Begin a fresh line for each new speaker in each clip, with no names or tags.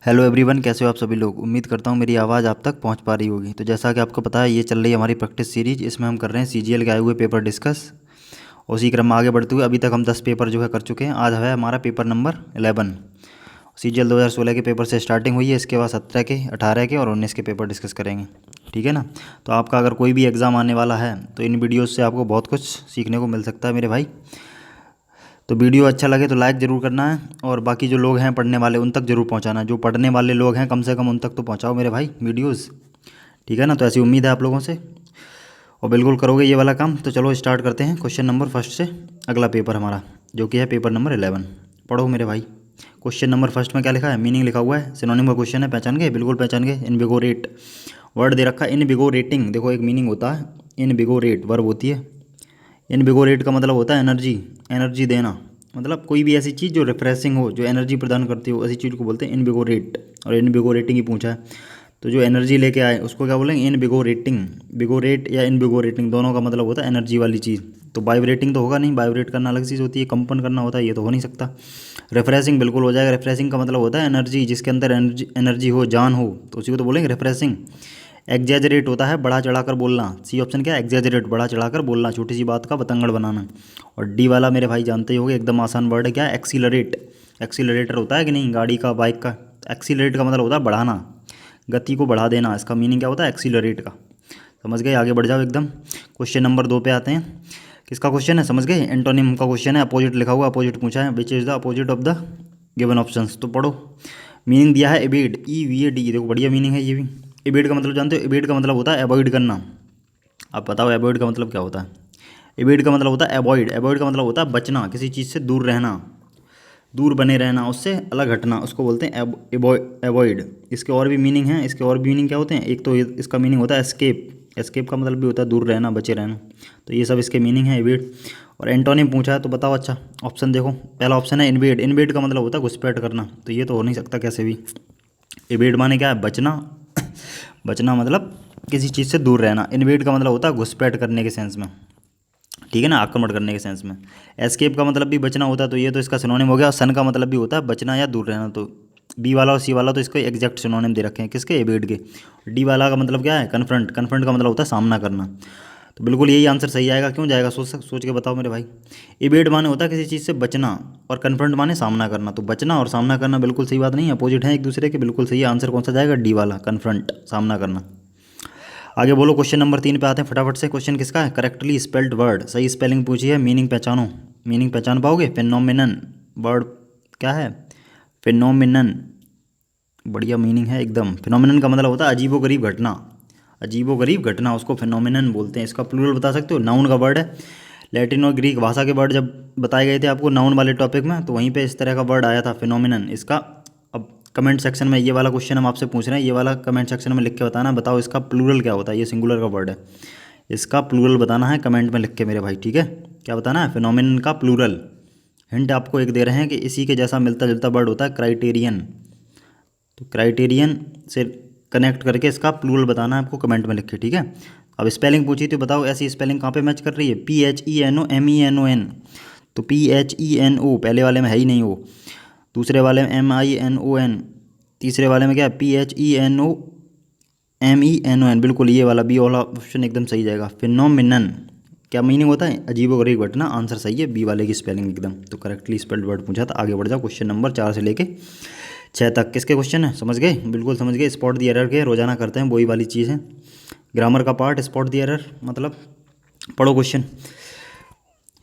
Hello everyone, कैसे हो आप सभी लोग। उम्मीद करता हूँ मेरी आवाज़ आप तक पहुँच पा रही होगी। तो जैसा कि आपको पता है, ये चल रही है हमारी प्रैक्टिस सीरीज। इसमें हम कर रहे हैं सीजीएल के आए हुए पेपर डिस्कस। उसी क्रम में आगे बढ़ते हुए अभी तक हम 10 पेपर जो है कर चुके हैं। आज है हमारा पेपर नंबर 11। सीजीएल 2016 के पेपर से स्टार्टिंग हुई है। इसके बाद 17 के, 18 के और 19 के पेपर डिस्कस करेंगे। ठीक है ना। तो आपका अगर कोई भी एग्ज़ाम आने वाला है तो इन वीडियोज़ से आपको बहुत कुछ सीखने को मिल सकता है मेरे भाई। तो वीडियो अच्छा लगे तो लाइक ज़रूर करना है, और बाकी जो लोग हैं पढ़ने वाले उन तक ज़रूर पहुंचाना है। जो पढ़ने वाले लोग हैं कम से कम उन तक तो पहुंचाओ मेरे भाई वीडियोस। ठीक है ना। तो ऐसी उम्मीद है आप लोगों से, और बिल्कुल करोगे ये वाला काम। तो चलो स्टार्ट करते हैं क्वेश्चन नंबर फर्स्ट से। अगला पेपर हमारा जो कि है पेपर नंबर 11। पढ़ो मेरे भाई। क्वेश्चन नंबर फर्स्ट में क्या लिखा है, मीनिंग लिखा हुआ है। सिनोनिम का क्वेश्चन है, पहचान गए, बिल्कुल पहचान गए। इनविगोरेट वर्ड दे रखा है। इनविगोरेटिंग देखो एक मीनिंग होता है। इनविगोरेट वर्ब होती है। इनविगोरेट का मतलब होता है एनर्जी, एनर्जी देना। मतलब कोई भी ऐसी चीज़ जो रिफ्रेशिंग हो, जो एनर्जी प्रदान करती हो, ऐसी चीज़ को बोलते हैं इनविगोरेट। और इनविगोरेटिंग ही पूछा है, तो जो एनर्जी लेके आए उसको क्या बोलेंगे, इनविगोरेटिंग। विगोरेट या इनविगोरेटिंग दोनों का मतलब होता है एनर्जी वाली चीज़। तो वाइब्रेटिंग तो होगा नहीं, वाइब्रेट करना अलग चीज़ होती है, कंपन करना होता है, ये तो हो नहीं सकता। रिफ्रेशिंग बिल्कुल हो जाएगा। रिफ्रेशिंग का मतलब होता है एनर्जी, जिसके अंदर एनर्जी एनर्जी हो, जान हो, तो उसी को तो बोलेंगे रिफ्रेशिंग। एग्जैजरेट होता है बढ़ा चढ़ाकर बोलना। सी ऑप्शन क्या है, एग्जैजरेट, बढ़ा चढ़ाकर बोलना, छोटी सी बात का बतंगड़ बनाना। और डी वाला मेरे भाई जानते ही होंगे, एकदम आसान वर्ड है, क्या है, एक्सीलरेट। एक्सीलरेटर होता है कि नहीं गाड़ी का, बाइक का। एक्सीलरेट का मतलब होता है बढ़ाना, गति को बढ़ा देना। इसका मीनिंग क्या होता है, एक्सीलरेट का। समझ गए, आगे बढ़ जाओ एकदम। क्वेश्चन नंबर 2 पे आते हैं। किसका क्वेश्चन है, समझ गए, एंटोनिम का क्वेश्चन है। अपोजिट लिखा हुआ, अपोजिट पूछा है, which is the opposite of the given options. तो पढ़ो। मीनिंग दिया है एबेड, EVAD, देखो बढ़िया मीनिंग है ये भी। एबेड का मतलब जानते हो, एबेड का मतलब होता है अवॉइड करना। आप बताओ एवॉइड का मतलब क्या होता है। एबेड का मतलब होता है अवॉइड। अवॉइड का मतलब होता है बचना, किसी चीज़ से दूर रहना, दूर बने रहना, उससे अलग हटना, उसको बोलते हैं एवॉइड। इसके और भी मीनिंग हैं। इसके और भी मीनिंग क्या होते हैं, एक तो इसका मीनिंग होता है एस्केप। एस्केप का मतलब भी होता है दूर रहना, बचे रहना। तो ये सब इसके मीनिंग है एवेड। और एंटोनिम पूछा है तो बताओ। अच्छा ऑप्शन देखो, पहला ऑप्शन है इन्वेड। इन्वेड का मतलब होता है घुसपैठ करना, तो ये तो हो नहीं सकता कैसे भी। इवेड माने क्या है, बचना। बचना मतलब किसी चीज़ से दूर रहना। इन्वेड का मतलब होता है घुसपैठ करने के सेंस में, ठीक है ना, आक्रमण करने के सेंस में। एस्केप का मतलब भी बचना होता है, तो ये तो इसका सिनोनिम हो गया। सन का मतलब भी होता है बचना या दूर रहना। तो बी वाला और सी वाला तो इसको एग्जैक्ट सिनोनिम दे रखे हैं, किसके, एवेड के। डी वाला का मतलब क्या है, कन्फ्रंट। कन्फ्रंट का मतलब होता है सामना करना। तो बिल्कुल यही आंसर सही आएगा। क्यों जाएगा, सोच के बताओ मेरे भाई। एवेड माने होता है किसी चीज़ से बचना, और कन्फ्रंट माने सामना करना। तो बचना और सामना करना बिल्कुल सही बात नहीं है, अपोजिट है एक दूसरे के। बिल्कुल सही आंसर कौन सा जाएगा, डी वाला, कन्फ्रंट, सामना करना। आगे बोलो। क्वेश्चन नंबर 3 पे आते हैं फटाफट से। क्वेश्चन किसका है, करेक्टली स्पेल्ड वर्ड, सही स्पेलिंग पूछी है, मीनिंग पहचानो। मीनिंग पहचान पाओगे। फिनोमिनन वर्ड क्या है, फिनोमिनन, बढ़िया मीनिंग है एकदम। फिनोमिनन का मतलब होता है अजीबोगरीब घटना। अजीबोगरीब घटना, उसको फिनोमिनन बोलते हैं। इसका प्लूरल बता सकते हो, नाउन का वर्ड है। लैटिन और ग्रीक भाषा के वर्ड जब बताए गए थे आपको नाउन वाले टॉपिक में, तो वहीं पे इस तरह का वर्ड आया था, फिनोमिनन। इसका अब कमेंट सेक्शन में ये वाला क्वेश्चन हम आपसे पूछ रहे हैं, ये वाला कमेंट सेक्शन में लिख के बताना। बताओ इसका प्लूरल क्या होता है, ये सिंगुलर का वर्ड है, इसका प्लूरल बताना है कमेंट में लिख के मेरे भाई। ठीक है, क्या बताना है, फिनोमिनन का प्लूरल। हिंट आपको एक दे रहे हैं कि इसी के जैसा मिलता जुलता वर्ड होता है क्राइटेरियन। तो क्राइटेरियन से कनेक्ट करके इसका प्लूरल बताना है आपको कमेंट में लिख के। ठीक है। अब स्पेलिंग पूछी थी, बताओ ऐसी स्पेलिंग कहाँ पे मैच कर रही है। PHENOMENON, तो PHENO पहले वाले में है ही नहीं वो, दूसरे वाले में MINON, तीसरे वाले में क्या है, PHENOMENON। बिल्कुल ये वाला बी वाला ऑप्शन एकदम सही जाएगा। फिनोमिनन क्या मीनिंग होता है, अजीबोगरीब घटना। आंसर सही है बी वाले की स्पेलिंग एकदम। तो करेक्टली स्पेल्ड वर्ड पूछा था। आगे बढ़ जाओ। क्वेश्चन नंबर 4 से लेके 6 तक किसके क्वेश्चन है, समझ गए, बिल्कुल समझ गए। स्पॉट दी एरर के रोजाना करते हैं, वही वाली चीज़ है। ग्रामर का पार्ट, स्पॉट दी एरर मतलब। पढ़ो question.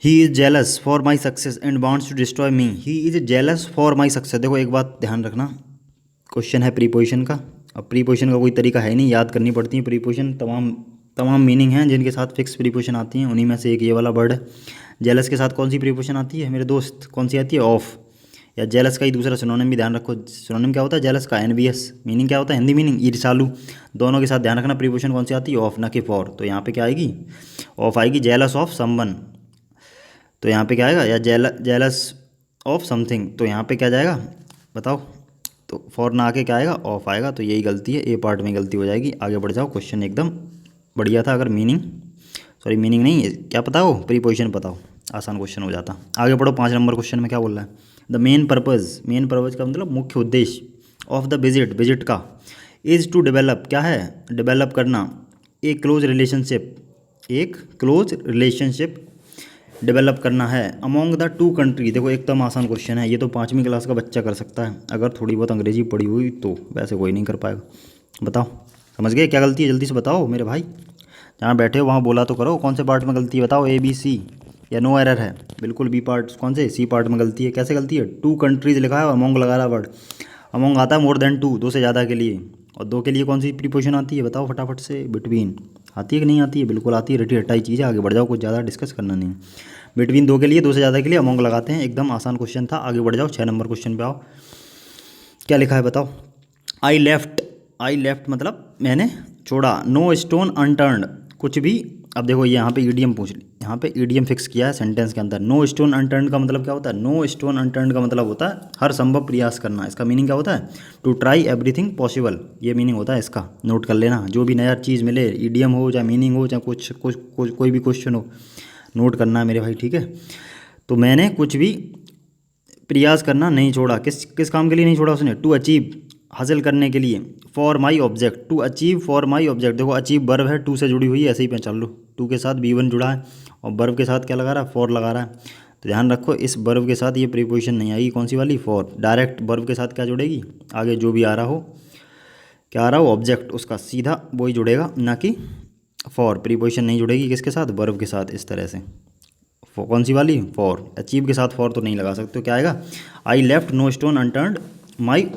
He is jealous for my success and wants to destroy me. He is jealous for my success. देखो एक बात ध्यान रखना, क्वेश्चन है प्रीपोजिशन का। अब प्रीपोजिशन का कोई तरीका है नहीं, याद करनी पड़ती है प्रीपोजिशन। तमाम तमाम मीनिंग हैं जिनके साथ फिक्स प्रीपोजिशन आती हैं, उन्हीं में से एक ये वाला वर्ड है। जेलस के साथ कौन सी प्रीपोजिशन आती है मेरे दोस्त, कौन सी आती है, ऑफ। या जेलस का ही दूसरा सिनोनिम भी ध्यान रखो। सिनोनिम क्या होता है जेलस का, NVS। मीनिंग क्या होता है, हिंदी मीनिंग, ईर्ष्यालु। दोनों के साथ ध्यान रखना प्रीपोजिशन कौन सी आती है, ऑफ, ना कि फॉर। तो यहाँ पे क्या आएगी, ऑफ आएगी, जेलस ऑफ समवन। तो यहाँ पे क्या आएगा, या जेलस ऑफ समथिंग। तो यहाँ पे क्या जाएगा बताओ। तो फॉर ना आके क्या आएगा, ऑफ आएगा। तो यही गलती है, ए पार्ट में गलती हो जाएगी। आगे बढ़ जाओ। क्वेश्चन एकदम बढ़िया था। अगर मीनिंग, सॉरी मीनिंग नहीं, क्या पता हो, प्रीपोजिशन पता हो, आसान क्वेश्चन हो जाता। आगे बढ़ो। 5 नंबर क्वेश्चन में क्या बोल रहा है, the main purpose. Main purpose का मतलब मुख्य उद्देश्य ऑफ द विजिट, विजिट का, इज़ टू डेवलप, क्या है, डेवलप करना, एक क्लोज रिलेशनशिप, एक क्लोज रिलेशनशिप डेवलप करना है अमोंग द टू कंट्री। देखो एकदम आसान क्वेश्चन है ये, तो 5वीं क्लास का बच्चा कर सकता है अगर थोड़ी बहुत अंग्रेजी पढ़ी हुई तो, वैसे कोई नहीं कर पाएगा। बताओ समझ गए क्या गलती है, जल्दी से बताओ मेरे भाई, जहाँ बैठे हो वहाँ बोला तो करो, कौन से पार्ट में गलती है बताओ, ABC या नो एरर है, बिल्कुल B पार्ट, कौन से C पार्ट में गलती है, कैसे गलती है, टू कंट्रीज लिखा है और अमोंग लगा रहा वर्ड, अमोंग आता है मोर देन टू, दो से ज़्यादा के लिए, और दो के लिए कौन सी प्रीपोजिशन आती है बताओ फटाफट से, बिटवीन, आती है कि नहीं आती है, बिल्कुल आती है, रटी हटाई चीज़ है, आगे बढ़ जाओ, कुछ ज़्यादा डिस्कस करना नहीं। बिटवीन दो के लिए, दो से ज़्यादा के लिए अमोंग लगाते हैं, एकदम आसान क्वेश्चन था, आगे बढ़ जाओ 6 नंबर क्वेश्चन पे आओ, क्या लिखा है बताओ। आई लेफ्ट मतलब मैंने छोड़ा, नो स्टोन अनटर्न्ड, कुछ भी, अब देखो ये यहाँ पे ईडीएम पूछ, यहाँ पे ईडीएम फिक्स किया है सेंटेंस के अंदर, नो स्टोन अनटर्न्ड का मतलब क्या होता है, नो स्टोन अनटर्न्ड का मतलब होता है हर संभव प्रयास करना, इसका मीनिंग क्या होता है, टू ट्राई एवरीथिंग पॉसिबल, ये मीनिंग होता है इसका, नोट कर लेना, जो भी नया चीज़ मिले, ईडीएम हो चाहे मीनिंग हो चाहे कोई भी क्वेश्चन हो, नोट करना है मेरे भाई, ठीक है। तो मैंने कुछ भी प्रयास करना नहीं छोड़ा, किस किस काम के लिए नहीं छोड़ा उसने, टू अचीव, हासिल करने के लिए, for my object, to achieve for my object, देखो अचीव वर्ब है, टू से जुड़ी हुई है, ऐसे ही पहचान लो, टू के साथ B1 जुड़ा है और वर्ब के साथ क्या लगा रहा है, फॉर लगा रहा है, तो ध्यान रखो इस वर्ब के साथ ये प्रीपोजिशन नहीं आएगी, कौन सी वाली, फॉर, डायरेक्ट वर्ब के साथ क्या जुड़ेगी, आगे जो भी आ रहा हो, क्या आ रहा हो ऑब्जेक्ट, उसका सीधा वही जुड़ेगा, ना कि फॉर, प्रीपोजिशन नहीं जुड़ेगी किसके साथ, वर्ब के साथ, इस तरह से, कौन सी वाली, फॉर, अचीव के साथ फॉर तो नहीं लगा सकते, तो क्या आएगा, I left no stone unturned my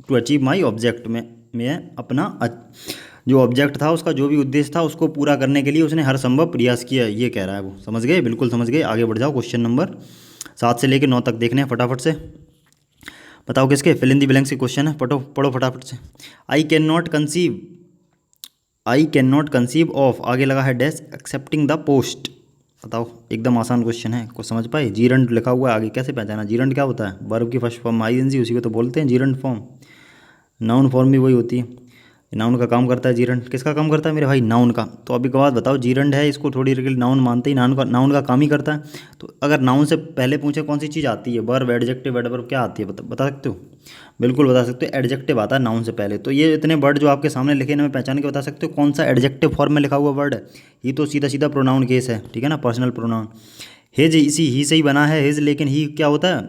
to achieve my object, में मैं अपना जो ऑब्जेक्ट था उसका जो भी उद्देश्य था उसको पूरा करने के लिए उसने हर संभव प्रयास किया, ये कह रहा है वो, समझ गए, बिल्कुल समझ गए, आगे बढ़ जाओ, क्वेश्चन नंबर 7 से लेकर 9 तक देखने हैं फटाफट से, बताओ किसके, फिल इन दी ब्लैंक्स के क्वेश्चन है, पढ़ो फटाफट से। I can not conceive of, आगे लगा है डैश, एक्सेप्टिंग द पोस्ट, बताओ एकदम आसान क्वेश्चन है, कुछ समझ पाए, जीरंड लिखा हुआ है आगे, कैसे पहचाना, जीरंड क्या होता है, वर्ब की फर्स्ट फॉर्म ING, उसी को तो बोलते हैं जीरंड फॉर्म, नाउन फॉर्म भी वही होती है, नाउन का काम करता है जीरंड, किसका काम करता है मेरे भाई, नाउन का, तो अभी के बाद बताओ जीरंड है, इसको थोड़ी देर के लिए नाउन मानते ही, नाउन का काम ही करता है, तो अगर नाउन से पहले पूछे कौन सी चीज़ आती है, वर्ब, एडजेक्टिव, एडवर्ब क्या आती है, बता सकते हो, बिल्कुल बता सकते हो, एडजेक्टिव आता है नाउन से पहले, तो ये इतने वर्ड जो आपके सामने लिखे हैं, मैं पहचान के बता सकते हो कौन सा एडजेक्टिव फॉर्म में लिखा हुआ वर्ड है, ये तो सीधा सीधा प्रोनाउन केस है, ठीक है ना, पर्सनल प्रोनाउन, हिज, इसी ही से ही बना है हिज, लेकिन ही क्या होता है,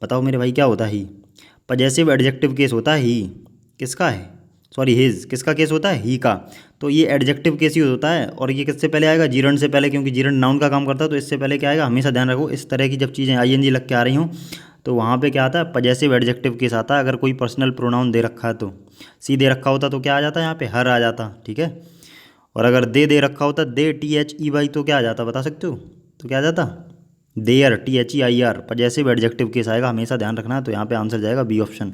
बताओ मेरे भाई क्या होता है, ही पजेसिव एडजेक्टिव केस होता है, ही किसका है, सॉरी हिज किसका केस होता है, ही का, तो ये एडजेक्टिव केस ही होता है, और ये किससे पहले आएगा, जीरंड से पहले, क्योंकि जीरंड नाउन का काम करता है, तो इससे पहले क्या आएगा, हमेशा ध्यान रखो इस तरह की जब चीज़ें ING लग के आ रही हों तो वहाँ पे क्या आता है, पजेसिव एडजेक्टिव केस आता है, अगर कोई पर्सनल प्रोनाउन दे रखा है तो, सी दे रखा होता तो क्या आ जाता है यहाँ पे, हर आ जाता, ठीक है, और अगर दे रखा होता, दे THEY तो क्या आ जाता, बता सकते हो, तो क्या आ जाता, their THEIR, possessive adjective case आएगा, हमेशा ध्यान रखना है, तो यहाँ पे आंसर जाएगा B ऑप्शन,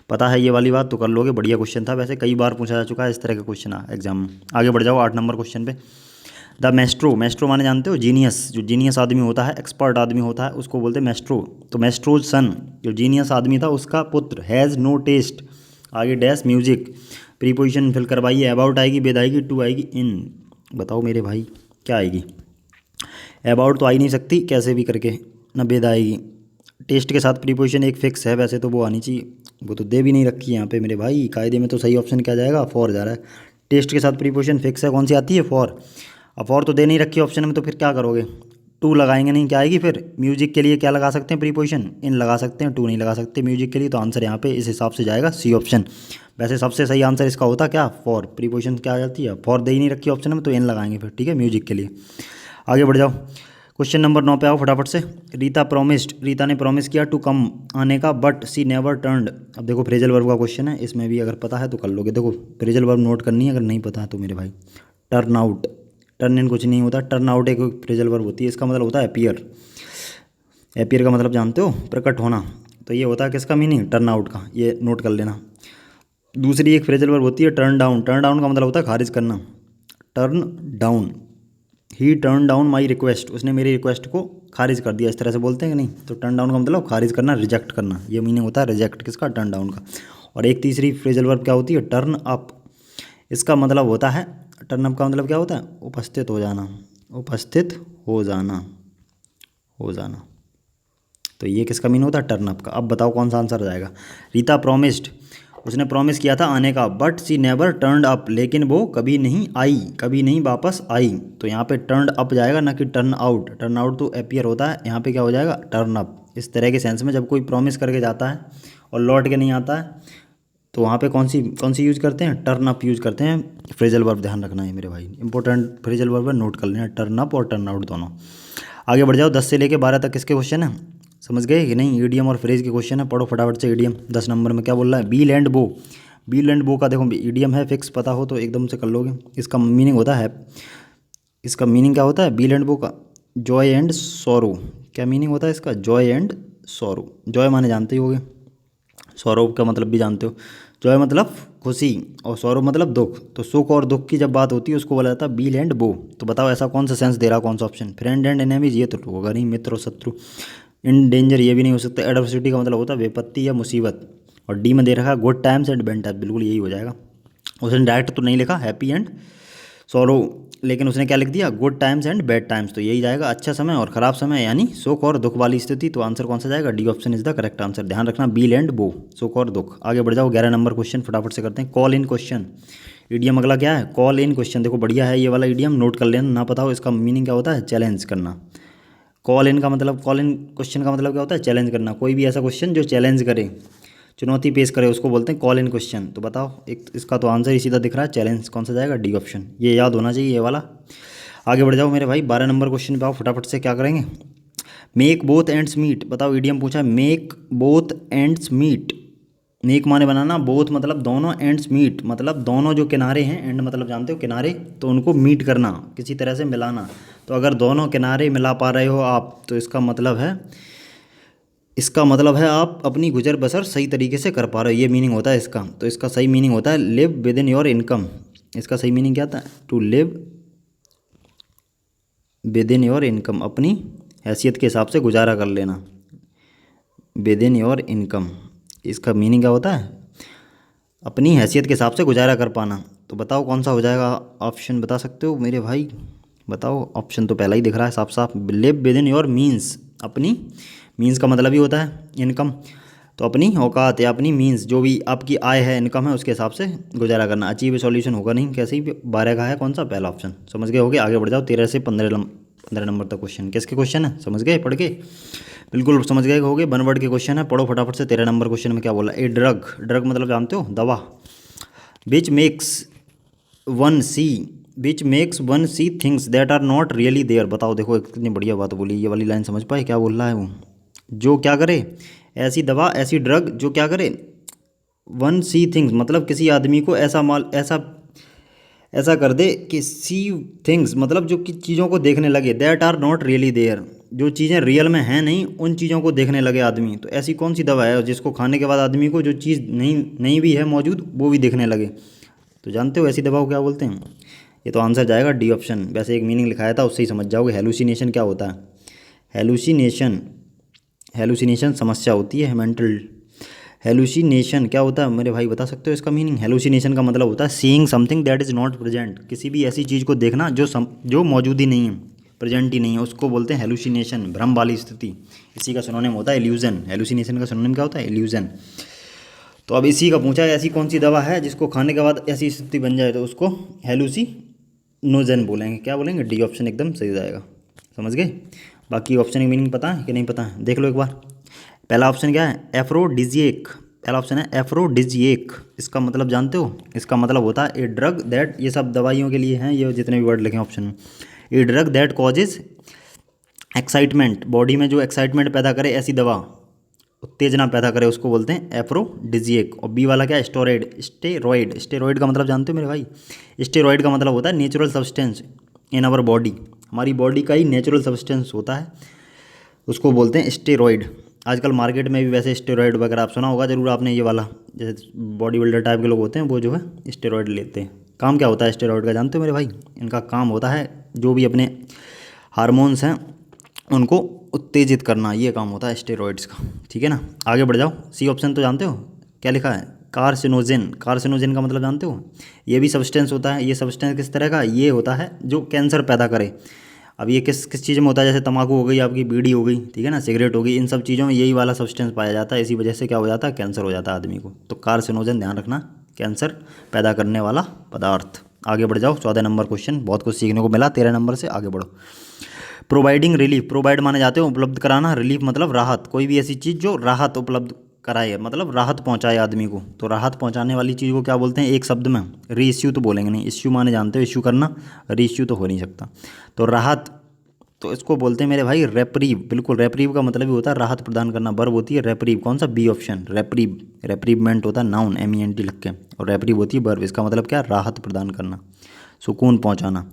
पता है ये वाली बात तो कर लोगे, बढ़िया क्वेश्चन था, वैसे कई बार पूछा जा चुका है इस तरह का क्वेश्चन एग्जाम में। आगे बढ़ जाओ 8 नंबर क्वेश्चन पे, द मैस्ट्रो माने जानते हो, जीनियस, जो जीनियस आदमी होता है, एक्सपर्ट आदमी होता है, उसको बोलते हैं मैस्ट्रो, तो मैस्ट्रोज सन, जो जीनियस आदमी था उसका पुत्र, हैज़ नो टेस्ट, आगे डैश म्यूजिक, प्रीपोजिशन फिल करवाइए, अबाउट आएगी, विद आएगी, टू आएगी, इन, बताओ मेरे भाई क्या आएगी, अबाउट तो आ ही नहीं सकती कैसे भी करके, ना विद आएगी, टेस्ट के साथ प्रीपोजिशन एक फिक्स है वैसे तो वो आनी चाहिए, वो तो दे भी नहीं रखी है यहाँ पे मेरे भाई, कायदे में तो सही ऑप्शन क्या जाएगा, फॉर जा रहा है, टेस्ट के साथ प्रीपोजिशन फिक्स है, कौन सी आती है, फॉर, अब फॉर तो दे नहीं रखी ऑप्शन में, तो फिर क्या करोगे, टू लगाएंगे नहीं, क्या आएगी फिर, म्यूजिक के लिए क्या लगा सकते हैं प्रीपोजिशन, इन लगा सकते हैं, टू नहीं लगा सकते म्यूजिक के लिए, तो आंसर यहाँ पे इस हिसाब से जाएगा C ऑप्शन, वैसे सबसे सही आंसर इसका होता क्या, फॉर, प्रीपोजिशन क्या आ जाती है, फॉर दे ही नहीं रखी ऑप्शन में, तो इन लगाएंगे फिर, ठीक है, म्यूजिक के लिए। आगे बढ़ जाओ, क्वेश्चन नंबर 9 पे आओ फटाफट से, रीता ने प्रॉमिस किया टू कम, आने का, बट सी नेवर टर्न्ड, अब देखो फ्रेजल वर्ब का क्वेश्चन है, इसमें भी अगर पता है तो कर लोगे, देखो फ्रेजल वर्ब नोट करनी है, अगर नहीं पता है तो मेरे भाई, टर्न आउट, टर्न इन कुछ नहीं होता, टर्न आउट एक फ्रेजल वर्ब होती है, इसका मतलब होता है अपीयर का मतलब जानते हो, प्रकट होना, तो ये होता है किसका मीनिंग, टर्न आउट का, ये नोट कर लेना। दूसरी एक फ्रेजल वर्ब होती है टर्न डाउन का मतलब होता है खारिज करना, turn down, he turn down my request, उसने मेरी रिक्वेस्ट को खारिज कर दिया, इस तरह से बोलते हैं कि नहीं, तो टर्न डाउन का मतलब खारिज करना, रिजेक्ट करना, ये मीनिंग होता है रिजेक्ट किसका, टर्न डाउन का। और एक तीसरी फ्रेजल वर्ब क्या होती है, टर्न अप, इसका मतलब होता है, टर्न अप का मतलब क्या होता है, उपस्थित हो जाना, तो ये किसका मीनिंग होता है? टर्न अप का। अब बताओ कौन सा आंसर हो जाएगा। रीता प्रॉमिस्ड, उसने प्रॉमिस किया था आने का, but she never turned up, लेकिन वो कभी नहीं आई, कभी नहीं वापस आई। तो यहाँ पे टर्नड अप जाएगा ना कि टर्न आउट। टर्न आउट तो अपीयर होता है, यहाँ पे क्या हो जाएगा? Turn up. इस तरह के सेंस में जब कोई प्रॉमिस करके जाता है और लौट के नहीं आता है तो वहाँ पे कौन सी यूज़ करते हैं? टर्न अप यूज़ करते हैं। फ्रेजल वर्ब ध्यान रखना है मेरे भाई, इंपॉर्टेंट फ्रेजल वर्ब नोट कर लेना, टर्न अप और टर्न आउट दोनों। आगे बढ़ जाओ। 10 से लेके 12 तक किसके क्वेश्चन है, समझ गए कि नहीं? ईडियम और फ्रेज के क्वेश्चन है, पढ़ो फटाफट से। ईडियम 10 नंबर में क्या बोल रहा है? बी लैंड बो। बी लैंड बो का देखो ईडियम है, फिक्स पता हो तो एकदम से कर लोगे। इसका मीनिंग होता है, इसका मीनिंग क्या होता है बी लैंड बो का? जॉय एंड सोरो। क्या मीनिंग होता है इसका? जॉय एंड सोरो। जॉय माने जानते ही होगे, सौरव का मतलब भी जानते हो। जॉय मतलब खुशी और सौरव मतलब दुख। तो सुख और दुख की जब बात होती है उसको बोला जाता है बी लैंड बो। तो बताओ ऐसा कौन सा सेंस दे रहा, कौन सा ऑप्शन? फ्रेंड एंड एनिमीज ये तो होगा नहीं, मित्र और शत्रु। इन डेंजर ये भी नहीं हो सकता। एडवर्सिटी का मतलब होता है विपत्ति या मुसीबत। और डी में दे रखा good times and bad times, बिल्कुल यही हो जाएगा। उसने डायरेक्ट तो नहीं लिखा हैप्पी एंड सौरो, लेकिन उसने क्या लिख दिया? Good times and bad times. तो यही जाएगा, अच्छा समय और ख़राब समय, यानी सुख और दुख वाली स्थिति। तो आंसर कौन सा जाएगा? D option is the correct answer. ध्यान रखना बी लैंड बो, सुख और दुख। आगे बढ़ जाओ। 11 नंबर क्वेश्चन फटाफट से करते हैं। Call in question. ईडियम अगला क्या है? Call in question. देखो बढ़िया है ये वाला ईडियम, नोट कर लेना। ना पता हो इसका मीनिंग क्या होता है? चैलेंज करना। कॉल इन का मतलब, कॉल इन क्वेश्चन का मतलब क्या होता है? चैलेंज करना। कोई भी ऐसा क्वेश्चन जो चैलेंज करे, चुनौती पेश करे, उसको बोलते हैं कॉल इन क्वेश्चन। तो बताओ एक इसका तो आंसर ही सीधा दिख रहा है, चैलेंज। कौन सा जाएगा? D option. ये याद होना चाहिए ये वाला। आगे बढ़ जाओ मेरे भाई। 12 नंबर क्वेश्चन पे आओ फटाफट से। क्या करेंगे? Make both ends meet. बताओ ईडियम पूछा है make both ends meet. Make माने बनाना, बोथ मतलब दोनों, एंड्स मीट मतलब दोनों जो किनारे हैं, एंड मतलब जानते हो किनारे, तो उनको मीट करना, किसी तरह से मिलाना। तो अगर दोनों किनारे मिला पा रहे हो आप तो इसका मतलब है, इसका मतलब है आप अपनी गुजर बसर सही तरीके से कर पा रहे हो, ये मीनिंग होता है इसका। तो इसका सही मीनिंग होता है live within your income. इसका सही मीनिंग क्या था? To live within your income, अपनी हैसियत के हिसाब से गुजारा कर लेना, विद इन योर इनकम। इसका मीनिंग क्या होता है? अपनी हैसियत के हिसाब से गुजारा कर पाना। तो बताओ कौन सा हो जाएगा? ऑप्शन बता सकते हो मेरे भाई? बताओ। ऑप्शन तो पहला ही दिख रहा है साफ साफ, live within your means. अपनी मीन्स का मतलब ही होता है इनकम। तो अपनी औकात या अपनी मीन्स, जो भी आपकी आय है, इनकम है, उसके हिसाब से गुजारा करना। अचीव सॉल्यूशन होगा नहीं, कैसे ही 12 का है कौन सा? पहला ऑप्शन। समझ गए होगे? आगे बढ़ जाओ। 13 से 15 नंबर तक क्वेश्चन। किसके क्वेश्चन है? समझ गए पढ़ के? बिल्कुल समझ गए होगे। वन वर्ड के क्वेश्चन है, पढ़ो फटाफट से। 13 नंबर क्वेश्चन में क्या बोला? A drug. ड्रग मतलब जानते हो? दवा। Which makes one see, which makes one see things that are not really there. बताओ देखो कितनी बढ़िया बात बोली, ये वाली लाइन समझ पाए क्या बोल रहा है वो? जो क्या करे? ऐसी दवा, ऐसी ड्रग जो क्या करे? वन सी थिंग्स मतलब किसी आदमी को ऐसा माल, ऐसा ऐसा कर दे कि सी थिंग्स मतलब जो कि चीज़ों को देखने लगे, that are not really there, जो चीज़ें रियल में हैं नहीं, उन चीज़ों को देखने लगे आदमी। तो ऐसी कौन सी दवा है जिसको खाने के बाद आदमी को जो चीज़ नहीं नहीं भी है मौजूद वो भी देखने लगे? तो जानते हो ऐसी दवा को क्या बोलते हैं? ये तो आंसर जाएगा डी ऑप्शन। वैसे एक मीनिंग लिखाया था उससे ही समझ जाओगे। हेलुसिनेशन क्या होता है? हेलुसिनेशन, हेलुसिनेशन समस्या होती है मेंटल। हेलुसिनेशन क्या होता है मेरे भाई, बता सकते हो इसका मीनिंग? हेलुसिनेशन का मतलब होता है seeing something that is not present. किसी भी ऐसी चीज़ को देखना जो मौजूद ही नहीं है, प्रेजेंट ही नहीं है, उसको बोलते हैं हेलुसिनेशन, भ्रम वाली स्थिति। इसी का सिनोनिम होता है इल्यूजन। हेलुसिनेशन का सिनोनिम क्या होता है? इल्यूजन। तो अब इसी का पूछा है, ऐसी कौन सी दवा है जिसको खाने के बाद ऐसी स्थिति बन जाए? तो उसको हेलुसिनोजन बोलेंगे। क्या बोलेंगे? डी ऑप्शन एकदम सही जाएगा। समझ गए? बाकी ऑप्शन की मीनिंग पता है कि नहीं पता है? देख लो एक बार। पहला ऑप्शन क्या है? एफ्रोडिजिएक। पहला ऑप्शन है एफ्रोडिजिएक। इसका मतलब जानते हो? इसका मतलब होता है ए ड्रग दैट, ये सब दवाइयों के लिए हैं ये जितने भी वर्ड लिखे ऑप्शन में। A drug that causes excitement, body में जो एक्साइटमेंट पैदा करे ऐसी दवा, उत्तेजना पैदा करे, उसको बोलते हैं एफ्रोडिजिएक। और बी वाला क्या है? स्टेरॉइड। स्टेरॉइड, स्टेरॉइड का मतलब जानते हो मेरे भाई? स्टेरॉइड का मतलब होता है natural substance in our body, हमारी बॉडी का ही नेचुरल सब्सटेंस होता है, उसको बोलते हैं स्टेरॉइड। आजकल मार्केट में भी वैसे स्टेरॉइड वगैरह आप सुना होगा जरूर आपने, ये वाला जैसे बॉडी बिल्डर टाइप के लोग होते हैं वो जो है स्टेरॉइड लेते हैं। काम क्या होता है स्टेरॉइड का जानते हो मेरे भाई? इनका काम होता है जो भी अपने हार्मोन्स हैं उनको उत्तेजित करना, ये काम होता है स्टेरॉइड्स का। ठीक है ना? आगे बढ़ जाओ। सी ऑप्शन तो जानते हो क्या लिखा है? कार्सिनोजेन। कार्सिनोजेन का मतलब जानते हो? ये भी सब्सटेंस होता है। ये सब्सटेंस किस तरह का? ये होता है जो कैंसर पैदा करे। अब ये किस किस चीज़ में होता है, जैसे तंबाकू हो गई, आपकी बीड़ी हो गई, ठीक है ना, सिगरेट हो गई, इन सब चीज़ों में यही वाला सब्सटेंस पाया जाता है। इसी वजह से क्या हो जाता है, कैंसर हो जाता है आदमी को। तो कार्सिनोजन ध्यान रखना, कैंसर पैदा करने वाला पदार्थ। आगे बढ़ जाओ, 14 नंबर क्वेश्चन, बहुत कुछ सीखने को मिला। 13 नंबर से आगे बढ़ो। प्रोवाइडिंग रिलीफ, प्रोवाइड माने जाते हो उपलब्ध कराना, रिलीफ मतलब राहत, कोई भी ऐसी चीज़ जो राहत उपलब्ध कराए, मतलब राहत पहुंचाए आदमी को। तो राहत पहुंचाने वाली चीज़ को क्या बोलते हैं एक शब्द में, री इश्यू तो बोलेंगे नहीं, इश्यू माने जानते हो इश्यू करना, री इश्यू तो हो नहीं सकता। तो राहत, तो इसको बोलते हैं मेरे भाई रेपरीव। बिल्कुल, रेपरीव का मतलब ही होता है राहत प्रदान करना, वर्ब होती है रेपरीव। कौन सा, बी ऑप्शन, रेपरीव। रेपरीवमेंट होता है नाउन, MENT लिख के, और रेपरीव होती है वर्ब। इसका मतलब क्या, राहत प्रदान करना, सुकून पहुंचाना।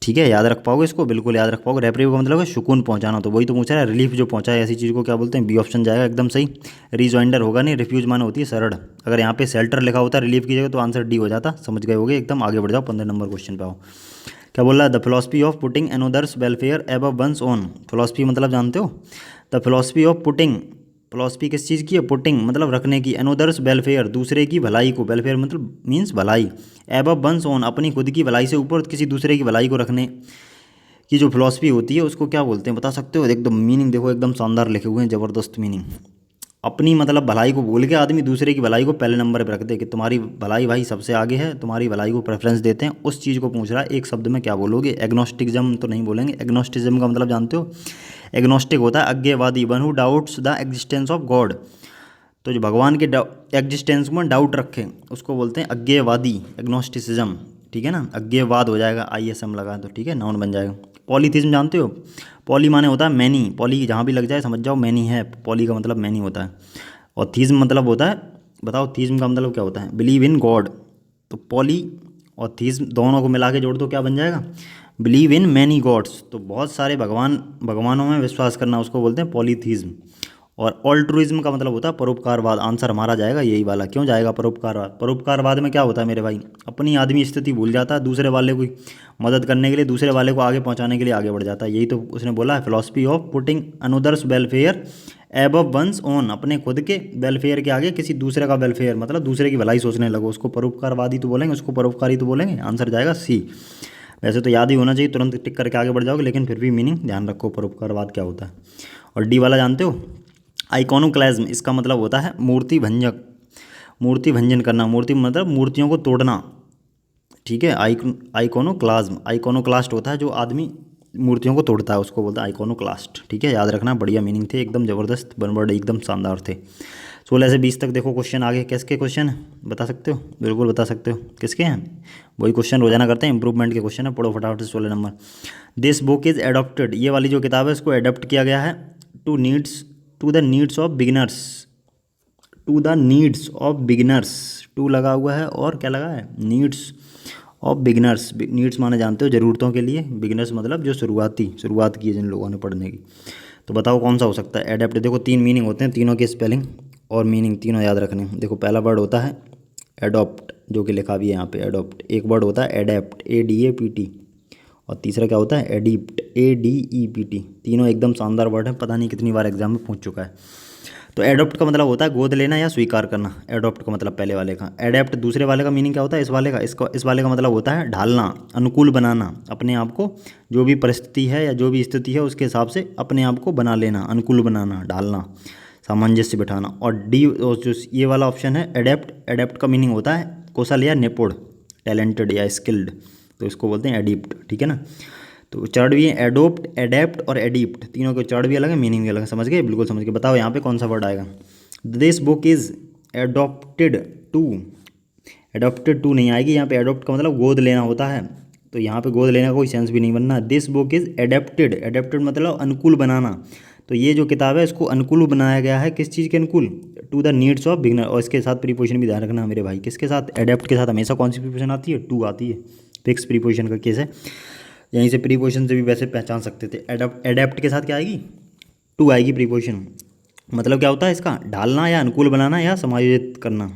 ठीक है, याद रख पाओगे इसको, बिल्कुल याद रख पाओगे। रेपरीव का मतलब है सुकून पहुंचाना, तो वही तो पूछा है, रिलीफ जो पहुंचाए ऐसी चीज़ को क्या बोलते हैं, बी ऑप्शन जाएगा एकदम सही। रिजॉइंडर होगा नहीं, रिफ्यूज माने होती है शरण। अगर यहाँ पे शेल्टर लिखा होता है रिलीफ की जगह तो आंसर डी हो जाता, समझ गए होगे एकदम। आगे बढ़ जाओ, 15 नंबर क्वेश्चन पे आओ। क्या बोल रहा है, the philosophy of putting another's welfare above one's own. Philosophy मतलब जानते हो, the philosophy of putting, philosophy किस चीज़ की है, पुटिंग मतलब रखने की, अनदर्स वेलफेयर दूसरे की भलाई को, वेलफेयर मतलब मीन्स भलाई, एबव वंस ओन अपनी खुद की भलाई से ऊपर किसी दूसरे की भलाई को रखने की जो फिलॉसफी होती है उसको क्या बोलते हैं, बता सकते हो। एकदम मीनिंग देखो, एकदम शानदार लिखे हुए हैं, ज़बरदस्त मीनिंग। अपनी मतलब भलाई को भूल के आदमी दूसरे की भलाई को पहले नंबर पर रख दे, कि तुम्हारी भलाई भाई सबसे आगे है, तुम्हारी भलाई को प्रेफरेंस देते हैं, उस चीज़ को पूछ रहा है। एक शब्द में क्या बोलोगे, एग्नोस्टिज्म तो नहीं बोलेंगे। एग्नोस्टिज्म का मतलब जानते हो, एग्नोस्टिक होता है अज्ञेयवादी, one who doubts the existence of God. तो जो भगवान के एग्जिस्टेंस में डाउट रखे उसको बोलते हैं अज्ञेयवादी, एग्नोस्टिसिज्म। ठीक है ना, अज्ञेयवाद हो जाएगा, ISM लगा तो ठीक है, नाउन बन जाएगा। पॉलीथिज्म जानते हो, पॉली माने होता है मैनी, पॉली जहाँ भी लग जाए समझ जाओ मैनी है, पॉली का मतलब मैनी होता है। और थीज्म मतलब होता है, बताओ थीज्म का मतलब क्या होता है, बिलीव इन गॉड। तो पॉली और थीज्म दोनों को मिला के जोड़ दो क्या बन जाएगा, बिलीव इन मैनी गॉड्स। तो बहुत सारे भगवानों में विश्वास करना, उसको बोलते हैं पॉलीथीज्म। और ऑल्ट्रुइज्म का मतलब होता है परोपकारवाद। आंसर हमारा जाएगा यही वाला। क्यों जाएगा परोपकारवाद, परोपकारवाद में क्या होता है मेरे भाई, अपनी आदमी स्थिति भूल जाता है, दूसरे वाले की मदद करने के लिए, दूसरे वाले को आगे पहुंचाने के लिए आगे बढ़ जाता है। यही तो उसने बोला है, philosophy of putting another's welfare above one's own, अपने खुद के वेलफेयर के आगे किसी दूसरे का वेलफेयर, मतलब दूसरे की भलाई सोचने लगो, उसको परोपकारवादी तो बोलेंगे, उसको परोपकारी तो बोलेंगे। आंसर जाएगा सी। वैसे तो याद ही होना चाहिए, तुरंत टिक करके आगे बढ़ जाओगे, लेकिन फिर भी मीनिंग ध्यान रखो परोपकारवाद क्या होता है। और डी वाला जानते हो, आइकोनोक्लाज्म, इसका मतलब होता है मूर्ति भंजक, मूर्ति भंजन करना, मूर्ति मतलब मूर्तियों को तोड़ना। ठीक है, आइकोनोक्लाज्म, आइकोनोक्लास्ट होता है जो आदमी मूर्तियों को तोड़ता है, उसको बोलता है आइकोनोक्लास्ट। ठीक है, याद रखना, बढ़िया मीनिंग थे, एकदम ज़बरदस्त, बनवर्ड एकदम शानदार थे। 16 से 20 तक देखो क्वेश्चन। आगे किसके क्वेश्चन है बता सकते हो, बिल्कुल बता सकते हो किसके हैं, वही क्वेश्चन रोजाना करते हैं, इंप्रूवमेंट के क्वेश्चन है। पढ़ो फटाफट से 16 number. This book is adopted, ये वाली जो किताब है इसको अडॉप्ट किया गया है to the needs of beginners, to the needs of beginners, to लगा हुआ है और क्या लगा है, नीड्स ऑफ बिगिनर्स। नीड्स माने जानते हो ज़रूरतों के लिए, बिगिनर्स मतलब जो शुरुआत की है जिन लोगों ने पढ़ने की। तो बताओ कौन सा हो सकता है एडेप्ट। देखो 3 मीनिंग होते हैं, तीनों के स्पेलिंग और मीनिंग तीनों याद रखने। देखो पहला वर्ड होता है एडॉप्ट, जो कि लिखा भी है यहाँ पे एडॉप्ट। एक वर्ड होता है एडेप्ट, ADAPT, और तीसरा क्या होता है एडिप्ट, ADEPT। तीनों एकदम शानदार वर्ड है, पता नहीं कितनी बार एग्जाम में पूछ चुका है। तो एडॉप्ट का मतलब होता है गोद लेना या स्वीकार करना, एडॉप्ट का मतलब पहले वाले का। एडेप्ट दूसरे वाले का मीनिंग क्या होता है, इस वाले का मतलब होता है ढालना, अनुकूल बनाना, अपने आप को जो भी परिस्थिति है या जो भी स्थिति है उसके हिसाब से अपने आप को बना लेना, अनुकूल बनाना, ढालना, सामंजस्य बिठाना। और डी और जो ये वाला ऑप्शन है एडेप्ट का मीनिंग होता है कौशल या निपुण, टैलेंटेड या स्किल्ड, तो इसको बोलते हैं एडिप्ट। ठीक है ना, तो उच्चारण भी है एडोप्ट, एडेप्ट और एडिप्ट, तीनों के उच्चारण भी अलग है, मीनिंग भी अलग है। समझ गए, बिल्कुल समझ गए। बताओ यहाँ पे कौन सा वर्ड आएगा, this book is adopted to, adopted to नहीं आएगी यहाँ पे, एडॉप्ट का मतलब गोद लेना होता है, तो यहाँ पे गोद लेने का कोई सेंस भी नहीं बनना। This book is adapted, adapted मतलब अनुकूल बनाना, तो ये जो किताब है इसको अनुकूल बनाया गया है, किस चीज़ के अनुकूल, to the needs of beginner. और इसके साथ प्रीपोजिशन भी ध्यान रखना मेरे भाई, किसके साथ, एडेप्ट के साथ हमेशा कौन सी प्रीपोजिशन आती है, टू आती है, फिक्स प्रीपोजिशन का केस है। यहीं से प्रीपोजिशन से भी वैसे पहचान सकते थे। एडेप्ट के साथ क्या आएगी, टू आएगी प्रीपोजिशन। मतलब क्या होता है इसका, ढालना या अनुकूल बनाना या समायोजित करना।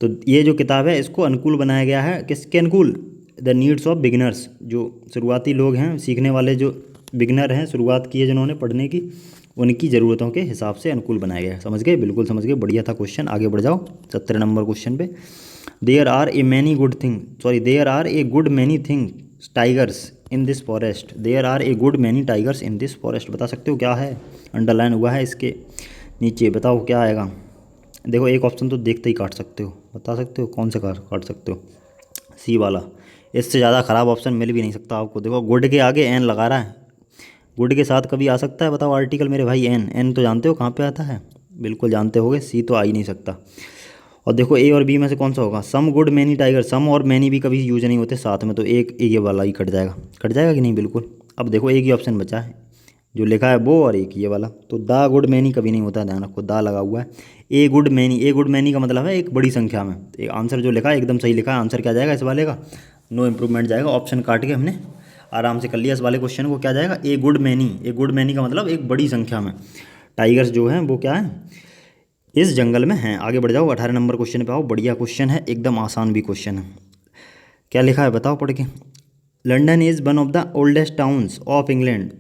तो ये जो किताब है इसको अनुकूल बनाया गया है, किसके अनुकूल, द नीड्स ऑफ बिगिनर्स, जो शुरुआती लोग हैं, सीखने वाले जो बिगिनर हैं, शुरुआत की है जिन्होंने पढ़ने की, उनकी ज़रूरतों के हिसाब से अनुकूल बनाया गया है। समझ गए, बिल्कुल समझ गए, बढ़िया था क्वेश्चन। आगे बढ़ जाओ 17 नंबर क्वेश्चन पे। There are a good many things tigers in this forest, there are a good many tigers in this forest. बता सकते हो क्या है, अंडरलाइन हुआ है इसके नीचे, बताओ क्या आएगा। देखो एक ऑप्शन तो देखते ही काट सकते हो, बता सकते हो कौन से काट सकते हो, सी वाला। इससे ज़्यादा ख़राब ऑप्शन मिल भी नहीं सकता आपको। देखो गुड के आगे एन लगा रहा है, गुड के साथ कभी आ सकता है बताओ आर्टिकल मेरे भाई, एन, एन तो जानते हो कहाँ पे आता है, बिल्कुल जानते होगे, सी तो आ ही नहीं सकता। और देखो ए और बी में से कौन सा होगा, सम गुड मैनी टाइगर, सम और मैनी भी कभी यूज नहीं होते साथ में, तो एक ये वाला ही कट जाएगा, कट जाएगा कि नहीं, बिल्कुल। अब देखो एक ही ऑप्शन बचा है जो लिखा है वो, और एक ये वाला, तो द गुड मैनी कभी नहीं होता, ध्यान रखो, दा लगा हुआ है। ए गुड मैनी, ए गुड मैनी का मतलब है एक बड़ी संख्या में, तो एक आंसर जो लिखा है एकदम सही लिखा है, आंसर क्या जाएगा इस वाले का, नो इम्प्रूवमेंट जाएगा। ऑप्शन काट के हमने आराम से कर लिया इस वाले क्वेश्चन को, क्या जाएगा, ए गुड मैनी, ए गुड मैनी का मतलब एक बड़ी संख्या में टाइगर्स जो हैं वो क्या है, इस जंगल में हैं। आगे बढ़ जाओ, 18 नंबर क्वेश्चन पे आओ, बढ़िया क्वेश्चन है, एकदम आसान भी क्वेश्चन है। क्या लिखा है बताओ पढ़ के, London is one of the oldest towns of England.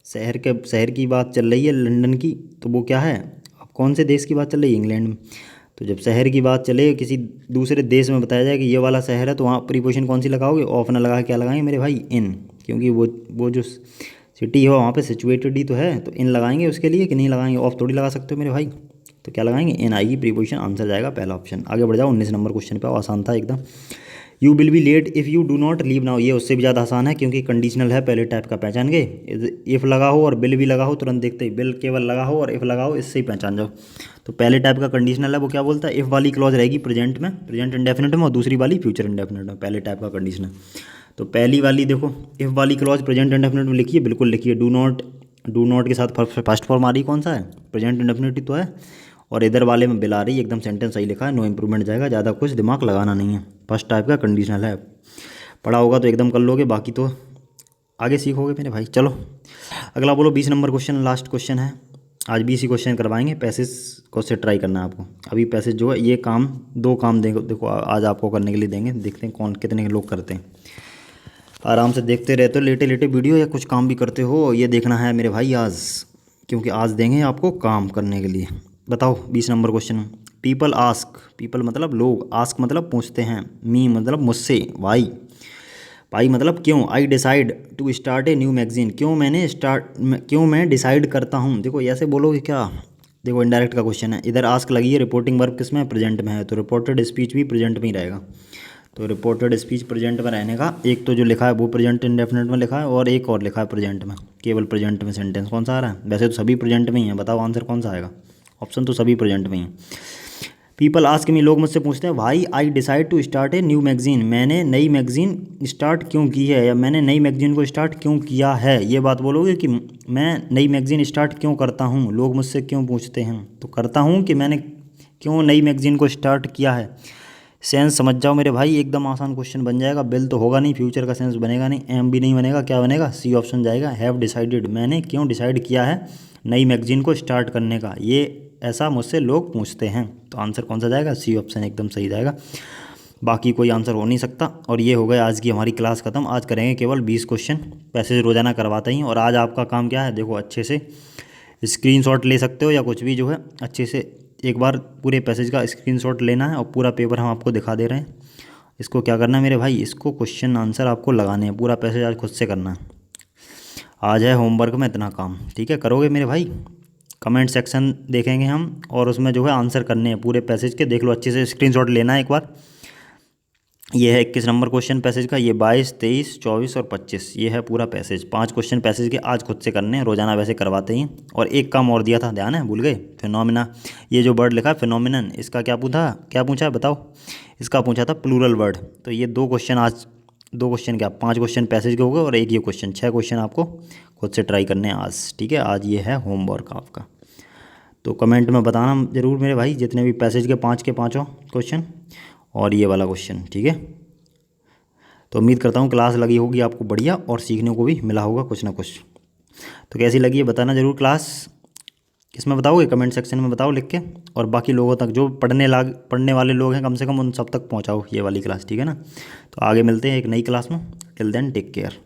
शहर की बात चल रही है लंदन की, तो वो क्या है, अब कौन से देश की बात चल रही है, इंग्लैंड में। तो जब शहर की बात चले, किसी दूसरे देश में बताया जाए कि ये वाला शहर है, तो वहाँ प्रीपोजिशन कौन सी लगाओगे, ऑफ ना लगा क्या लगाएंगे मेरे भाई, इन, क्योंकि वो जो सिटी है वहाँ पे सिचुएटेड ही तो है, तो इन लगाएंगे उसके लिए, कि नहीं लगाएंगे, ऑफ थोड़ी लगा सकते हो मेरे भाई, तो क्या लगाएंगे, एन आएगी प्रीपोजिशन, आंसर जाएगा पहला ऑप्शन। आगे बढ़ जाओ, 19 नंबर क्वेश्चन पे, आसान था एकदम। You will be late if you do not leave now, ये उससे भी ज़्यादा आसान है क्योंकि कंडीशनल है, पहले टाइप का पहचान गए, इफ़ लगा हो और बिल भी लगा हो, तुरंत देखते ही, बिल केवल लगा हो और इफ़ लगा हो, इससे ही पहचान जाओ। तो पहले टाइप का कंडीशनल है वो क्या बोलता है, इफ़ वाली क्लॉज रहेगी प्रेजेंट में, प्रेजेंट इंडेफिनिट में, और दूसरी वाली फ्यूचर इंडेफिनिट में, पहले टाइप का कंडीशनल। तो पहली वाली देखो, इफ़ वाली क्लॉज प्रेजेंट इंडेफिनिट में लिखिए, बिल्कुल लिखिए, डू नॉट के साथ फर्स्ट फॉर्म आ रही कौन सा है, प्रेजेंट इंडेफिनिट तो है, और इधर वाले में बिल आ रही है, एकदम सेंटेंस सही लिखा है, नो इम्प्रूवमेंट जाएगा, ज़्यादा कुछ दिमाग लगाना नहीं है, फर्स्ट टाइप का कंडीशनल है, पढ़ा होगा तो एकदम कर लोगे, बाकी तो आगे सीखोगे मेरे भाई। चलो अगला बोलो, 20 नंबर क्वेश्चन, लास्ट क्वेश्चन है आज, 20 ही क्वेश्चन करवाएंगे, पैसेज को से ट्राई करना है आपको। अभी पैसेज जो है ये काम, दो काम देखो आज आपको करने के लिए देंगे, देखते हैं कौन कितने लोग करते हैं। आराम से देखते रहते हो लेटे लेटे वीडियो, या कुछ काम भी करते हो, ये देखना है मेरे भाई आज, क्योंकि आज देंगे आपको काम करने के लिए। बताओ 20 number question, people ask, people मतलब लोग, आस्क मतलब पूछते हैं, मी मतलब मुझसे, वाई, भाई मतलब क्यों, I decide to start a new magazine, क्यों मैं डिसाइड करता हूँ। देखो ऐसे बोलोगे क्या, देखो इनडायरेक्ट का क्वेश्चन है, इधर आस्क लगी है, रिपोर्टिंग वर्ब किस में, प्रेजेंट में है, तो रिपोर्टेड स्पीच भी प्रेजेंट में ही रहेगा। तो रिपोर्टेड स्पीच प्रेजेंट में रहने का, एक तो जो लिखा है वो प्रेजेंट इंडेफिनिट में लिखा है, और एक और लिखा है प्रेजेंट में, केवल प्रेजेंट में सेंटेंस कौन सा आ रहा है, वैसे तो सभी प्रेजेंट में ही है, बताओ आंसर कौन सा आएगा, ऑप्शन तो सभी प्रेजेंट में ही है। पीपल आस्क मी, लोग मुझसे पूछते हैं, भाई I decide to start a new magazine, मैंने नई मैगजीन स्टार्ट क्यों की है, या मैंने नई मैगजीन को स्टार्ट क्यों किया है, ये बात बोलोगे कि मैं नई मैगजीन स्टार्ट क्यों करता हूँ, लोग मुझसे क्यों पूछते हैं, तो करता हूँ कि मैंने क्यों नई मैगजीन को स्टार्ट किया है। सेंस समझ जाओ मेरे भाई, एकदम आसान क्वेश्चन बन जाएगा, बिल तो होगा नहीं, फ्यूचर का सेंस बनेगा नहीं, एम भी नहीं बनेगा, क्या बनेगा, सी ऑप्शन जाएगा, हैव डिसाइडेड, मैंने क्यों डिसाइड किया है नई मैगजीन को स्टार्ट करने का, ये ऐसा मुझसे लोग पूछते हैं, तो आंसर कौन सा जाएगा, सी ऑप्शन एकदम सही जाएगा, बाकी कोई आंसर हो नहीं सकता। और ये हो गया आज की हमारी क्लास ख़त्म, आज करेंगे केवल 20 क्वेश्चन, पैसेज रोज़ाना करवाते ही, और आज आपका काम क्या है, देखो अच्छे से स्क्रीनशॉट ले सकते हो, या कुछ भी जो है अच्छे से एक बार पूरे पैसेज का स्क्रीनशॉट लेना है, और पूरा पेपर हम आपको दिखा दे रहे हैं, इसको क्या करना है मेरे भाई, इसको क्वेश्चन आंसर आपको लगाने हैं, पूरा पैसेज आज खुद से करना है, आज है होमवर्क में इतना काम, ठीक है, करोगे मेरे भाई। कमेंट सेक्शन देखेंगे हम, और उसमें जो है आंसर करने हैं पूरे पैसेज के, देख लो अच्छे से, स्क्रीनशॉट लेना है एक बार। ये है 21 नंबर क्वेश्चन पैसेज का, ये 22, 23, 24 और 25, ये है पूरा पैसेज, 5 क्वेश्चन पैसेज के आज खुद से करने हैं, रोजाना वैसे करवाते ही। और एक काम और दिया था, ध्यान है, भूल गए, फिनोमिना, ये जो वर्ड लिखा है फिनोमिनन, इसका क्या पूछा है बताओ, इसका पूछा था प्लूरल वर्ड। तो ये 2 क्वेश्चन आज, 2 क्वेश्चन क्या, 5 क्वेश्चन पैसेज के हो गए, और एक ये क्वेश्चन, 6 क्वेश्चन आपको खुद से ट्राई करने हैं आज, ठीक है, आज ये है होमवर्क आपका। तो कमेंट में बताना ज़रूर मेरे भाई, जितने भी पैसेज के 5 के 5 क्वेश्चन, और ये वाला क्वेश्चन, ठीक है। तो उम्मीद करता हूँ क्लास लगी होगी आपको बढ़िया, और सीखने को भी मिला होगा कुछ ना कुछ। तो कैसी लगी है बताना ज़रूर क्लास, किसमें बताओगे, कमेंट सेक्शन में बताओ लिख के, और बाकी लोगों तक जो पढ़ने वाले लोग हैं कम से कम उन सब तक पहुँचाओ ये वाली क्लास, ठीक है ना। तो आगे मिलते हैं एक नई क्लास में, टिल देन टेक केयर।